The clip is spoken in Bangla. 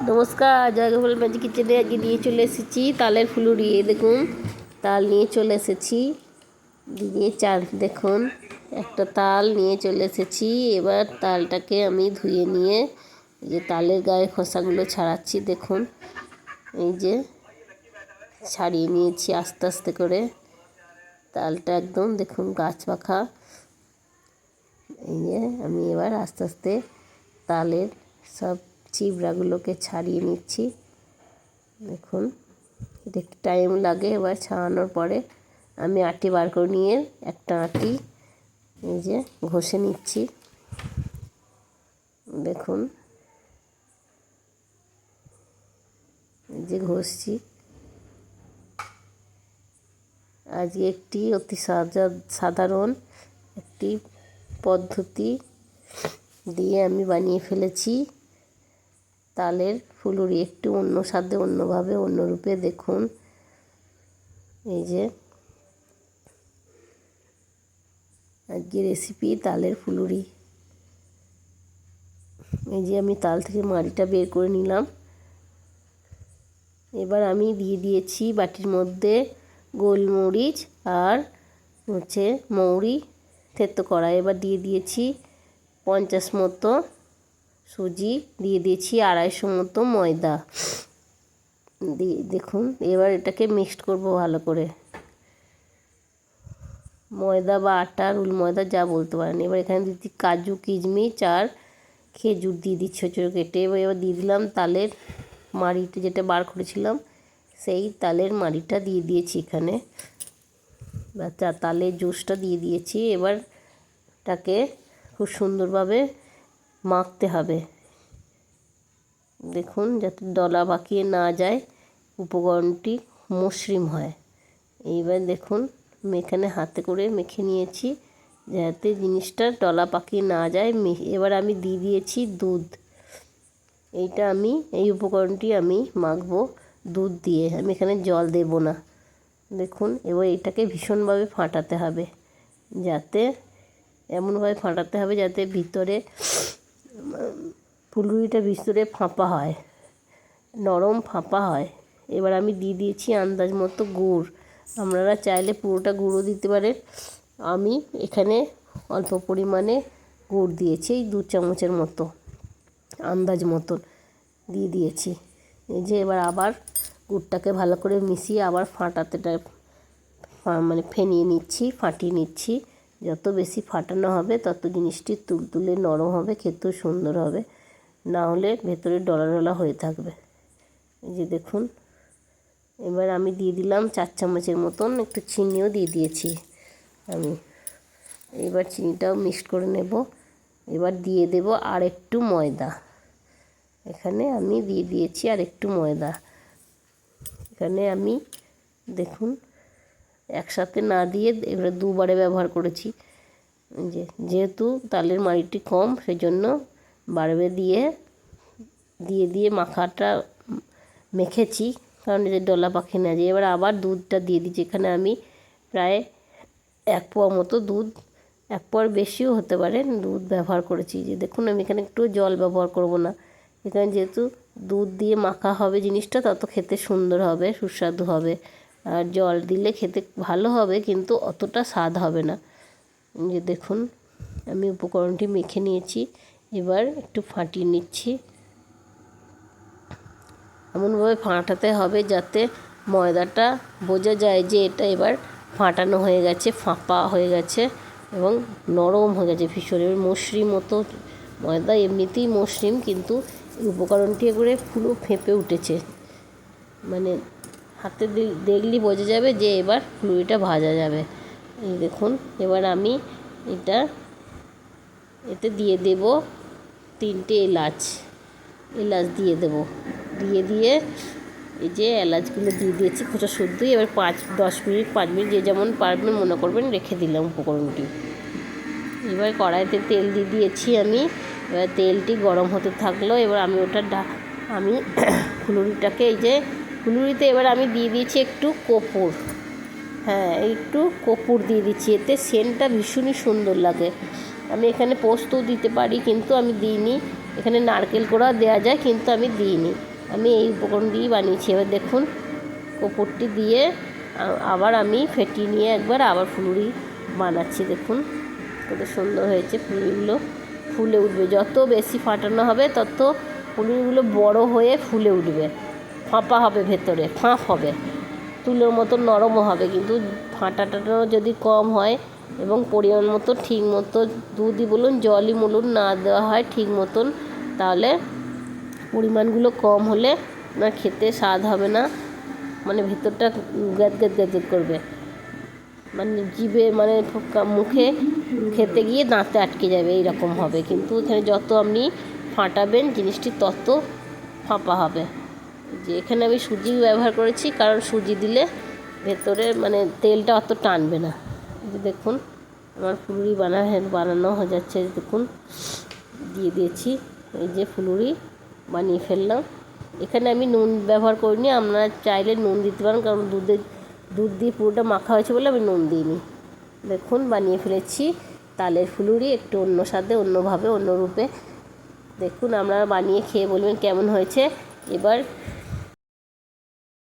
নমস্কার, জয় গোপাল ম্যাজিক কিচেনে আজকে নিয়ে চলে এসেছি তালের ফুলুরি। দেখুন তাল নিয়ে চলে এসেছি, দিয়ে চাল দেখুন একটা তাল নিয়ে চলে এসেছি। এবার তালটাকে আমি ধুয়ে নিয়ে যে তালের গায়ে খোসাগুলো ছাড়াচ্ছি। দেখুন এই যে ছাড়িয়ে নিয়েছি আস্তে আস্তে করে। তালটা একদম দেখুন গাছ পাখা। এই যে আমি এবার আস্তে আস্তে তালের সব চিবড়াগুলোকে ছাড়িয়ে নিচ্ছি। দেখুন এটা একটু টাইম লাগে। এবার ছাড়ানোর পরে আমি আটি বার করে নিয়ে একটা আটি এই যে ঘষে নিচ্ছি। দেখুন এই যে ঘষছি। আজকে একটি অতি সাধারণ একটি পদ্ধতি দিয়ে আমি বানিয়ে ফেলেছি তালের ফুলুরি, একটু অন্য স্বাদে, অন্যভাবে, অন্য রূপে। দেখুন এই যে আজকে রেসিপি তালের ফুলুরি। এই যে আমি তাল থেকে মাড়িটা বের করে নিলাম। এবার আমি দিয়ে দিয়েছি বাটির মধ্যে গোলমরিচ আর মৌরি থেতো করা। এবার দিয়ে দিয়েছি 50 মতো সুজি, দিয়ে দিয়েছি 250 মতো ময়দা দিয়ে। দেখুন এবার এটাকে মিক্সড করব ভালো করে। ময়দা বা আটা, রুল ময়দা যা বলতে পারেন। এবার এখানে দিচ্ছি কাজু, কিশমিশ আর খেজুর দিয়ে দিচ্ছি ছোটো ছোটো কেটে। এবার দিয়ে দিলাম তালের মাড়িটা যেটা বার করেছিলাম, সেই তালের মাড়িটা দিয়ে দিয়েছি এখানে। তালের জুসটা দিয়ে দিয়েছি। এবার তাকে খুব সুন্দরভাবে মাখতে হবে। দেখুন যাতে দলা পাকিয়ে না যায়, উপকরণটি মসৃণ হয়। এইবার দেখুন আমি এখানে হাতে করে মেখে নিয়েছি যাতে জিনিসটা দলা পাকিয়ে না যায়। এবার আমি দিয়ে দিয়েছি দুধ। এই উপকরণটি আমি মাখবো দুধ দিয়ে, আমি এখানে জল দেব না। দেখুন এবার এটাকে ভীষণভাবে ফাটাতে হবে, যাতে এমনভাবে ফাটাতে হবে যাতে ভিতরে ফুলুরিটা ভিতরে ফাঁপা হয়, নরম ফাঁপা হয়। এবার আমি দিয়ে দিয়েছি আন্দাজ মতো গুড়। আপনারা চাইলে পুরোটা গুঁড়ো দিতে পারেন। আমি এখানে অল্প পরিমাণে গুড় দিয়েছি, এই 2 চামচের মতো আন্দাজ মতন দিয়ে দিয়েছি। এই যে এবার আবার গুড়টাকে ভালো করে মিশিয়ে আবার ফেনিয়ে নিচ্ছি, ফাটিয়ে নিচ্ছি। যত বেশি ফাটানো হবে তত জিনিসটি তুলতুলে নরম হবে, খেতেও সুন্দর হবে, না হলে ভেতরে ডলা ডলা হয়ে থাকবে। এই যে দেখুন এবার আমি দিয়ে দিলাম 4 চামচের মতন, একটু চিনিও দিয়ে দিয়েছি আমি। এবার চিনিটাও মিক্সড করে নেব। এবার দিয়ে দেব আর একটু ময়দা। এখানে আমি দিয়ে দিয়েছি আর একটু ময়দা। এখানে আমি দেখুন একসাথে না দিয়ে এবারে 2 বারে ব্যবহার করেছি। যেহেতু তালের মাড়িটি কম, সেজন্য বারবে দিয়ে মাখাটা মেখেছি, কারণ যে ডলা পাখি না যায়। এবার আবার দুধটা দিয়ে দিচ্ছি। এখানে আমি প্রায় 1 পোয়া মতো দুধ, 1 পোয়ার বেশিও হতে পারে, দুধ ব্যবহার করেছি। যে দেখুন আমি এখানে একটু জল ব্যবহার করব না। এখানে যেহেতু দুধ দিয়ে মাখা হবে জিনিসটা, তত খেতে সুন্দর হবে, সুস্বাদু হবে। আর জল দিলে খেতে ভালো হবে কিন্তু অতটা স্বাদ হবে না। যে দেখুন আমি উপকরণটি মেখে নিয়েছি। এবার একটু ফাটিয়ে নিচ্ছি। এমনভাবে ফাটাতে হবে যাতে ময়দাটা বোঝা যায় যে এটা এবার ফাটানো হয়ে গেছে, ফাঁপা হয়ে গেছে এবং নরম হয়ে গেছে ভীষণ। এবার মসৃণ মতো ময়দা, এমনিতেই মসৃণ, কিন্তু এই উপকরণটি করে পুরো ফেঁপে উঠেছে। মানে হাতে দেখলেই বোঝা যাবে যে এবার ফুলুরিটা ভাজা যাবে। এই দেখুন এবার আমি এতে দিয়ে দেব 3টে এলাচ দিয়ে দেব। দিয়ে এই যে এলাচগুলো দিয়ে দিয়েছি খোসা শুদ্ধই। এবার 5 মিনিট যে যেমন পারবেন মনে করবেন রেখে দিলাম উপকরণটি। এবার কড়াইতে তেল দিয়ে দিয়েছি আমি। এবার তেলটি গরম হতে থাকলো। এবার আমি ফুলুরিটাকে, এই যে ফুলুরিতে এবার আমি দিয়ে দিয়েছি একটু কর্পূর। হ্যাঁ, একটু কর্পূর দিয়ে দিচ্ছি, এতে সেন্টটা ভীষণই সুন্দর লাগে। আমি এখানে পোস্তও দিতে পারি কিন্তু আমি দিইনি। এখানে নারকেল কোড়া দেওয়া যায় কিন্তু আমি দিইনি। আমি এই উপকরণ দিয়েই বানিয়েছি। এবার দেখুন কপুরটি দিয়ে আবার আমি ফেটিয়ে নিয়ে একবার আবার ফুলুরি বানাচ্ছি। দেখুন কত সুন্দর হয়েছে, ফুলুরিগুলো ফুলে উঠবে। যত বেশি ফাটানো হবে তত ফুলুরিগুলো বড় হয়ে ফুলে উঠবে, ফাঁপা হবে, ভেতরে ফাঁপ হবে, তুলোর মতো নরমও হবে। কিন্তু ফাটাটানো যদি কম হয় এবং পরিমাণ মতো ঠিক মতো দুধই বলুন জলই বলুন না দেওয়া হয় ঠিক মতন, তাহলে পরিমাণগুলো কম হলে আপনার খেতে স্বাদ হবে না, মানে ভেতরটা গ্যাদ গ্যাদ গ্যাদ গ্যাদ করবে, মানে জিভে মানে মুখে খেতে গিয়ে দাঁতে আটকে যাবে, এইরকম হবে। কিন্তু এখানে যত আপনি ফাটাবেন জিনিসটি তত ফাঁপা হবে। যে এখানে আমি সুজি ব্যবহার করেছি, কারণ সুজি দিলে ভেতরে মানে তেলটা অত টানবে না। দেখুন আমার ফুলুরি বানানো হয়ে যাচ্ছে। দেখুন দিয়ে দিয়েছি, এই যে ফুলুরি বানিয়ে ফেললাম। এখানে আমি নুন ব্যবহার করিনি, আপনারা চাইলে নুন দিতে পারেন, কারণ দুধ দিয়ে পুরোটা মাখা হয়েছে বলে আমি নুন দিইনি। দেখুন বানিয়ে ফেলেছি তালের ফুলুরি, একটু অন্য স্বাদে, অন্যভাবে, অন্য রূপে। দেখুন আপনারা বানিয়ে খেয়ে বলবেন কেমন হয়েছে। এবার